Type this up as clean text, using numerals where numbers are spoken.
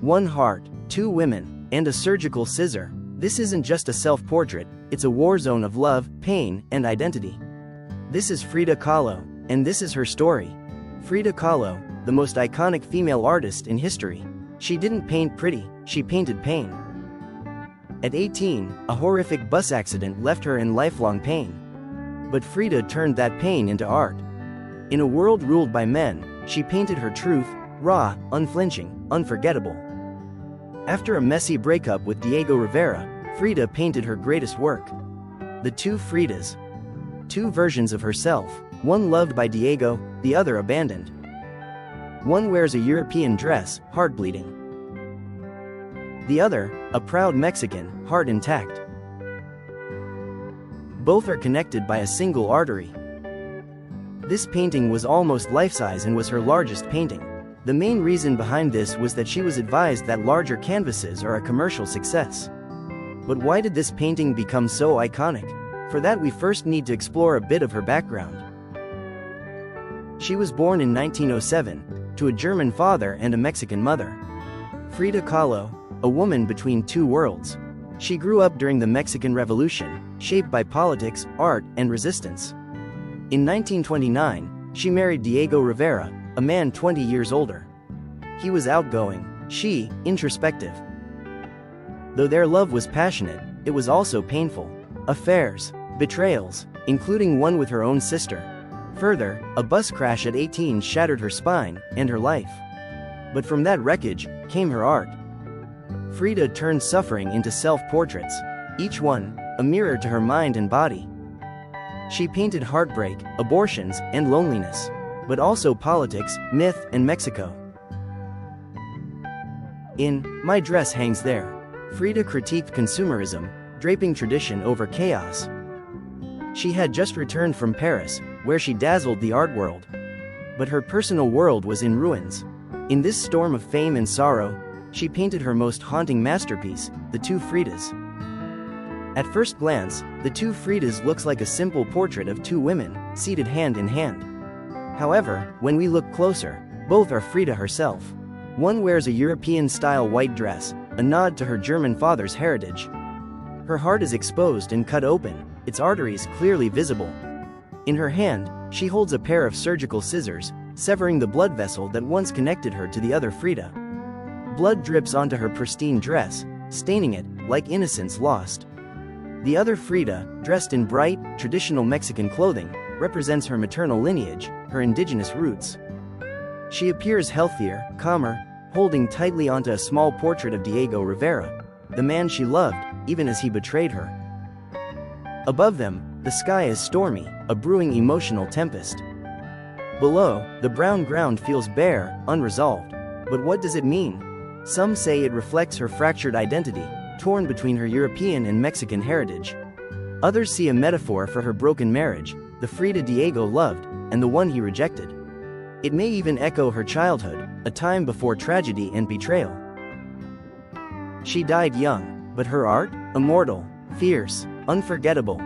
One heart, two women, and a surgical scissor. This isn't just a self-portrait, it's a war zone of love, pain, and identity. This is Frida Kahlo, and this is her story. Frida Kahlo, the most iconic female artist in history. She didn't paint pretty, she painted pain. At 18, a horrific bus accident left her in lifelong pain. But Frida turned that pain into art. In a world ruled by men, she painted her truth, raw, unflinching, unforgettable. After a messy breakup with Diego Rivera, Frida painted her greatest work. The Two Fridas. Two versions of herself, one loved by Diego, the other abandoned. One wears a European dress, heart bleeding. The other, a proud Mexican, heart intact. Both are connected by a single artery. This painting was almost life-size and was her largest painting. The main reason behind this was that she was advised that larger canvases are a commercial success. But why did this painting become so iconic? For that we first need to explore a bit of her background. She was born in 1907, to a German father and a Mexican mother. Frida Kahlo, a woman between two worlds. She grew up during the Mexican Revolution, shaped by politics, art, and resistance. In 1929, she married Diego Rivera, a man 20 years older. He was outgoing, she, introspective. Though their love was passionate, it was also painful. Affairs, betrayals, including one with her own sister. Further, a bus crash at 18 shattered her spine and her life. But from that wreckage came her art. Frida turned suffering into self-portraits, each one a mirror to her mind and body. She painted heartbreak, abortions, and loneliness, but also politics, myth, and Mexico. In My Dress Hangs There, Frida critiqued consumerism, draping tradition over chaos. She had just returned from Paris, where she dazzled the art world. But her personal world was in ruins. In this storm of fame and sorrow, she painted her most haunting masterpiece, The Two Fridas. At first glance, The Two Fridas looks like a simple portrait of two women, seated hand in hand. However, when we look closer, both are Frida herself. One wears a European-style white dress, a nod to her German father's heritage. Her heart is exposed and cut open, its arteries clearly visible. In her hand, she holds a pair of surgical scissors, severing the blood vessel that once connected her to the other Frida. Blood drips onto her pristine dress, staining it, like innocence lost. The other Frida, dressed in bright, traditional Mexican clothing, represents her maternal lineage, her indigenous roots. She appears healthier, calmer, holding tightly onto a small portrait of Diego Rivera, the man she loved, even as he betrayed her. Above them, the sky is stormy, a brewing emotional tempest. Below, the brown ground feels bare, unresolved. But what does it mean? Some say it reflects her fractured identity, torn between her European and Mexican heritage. Others see a metaphor for her broken marriage, the Frida Diego loved, and the one he rejected. It may even echo her childhood, a time before tragedy and betrayal. She died young, but her art? Immortal, fierce, unforgettable.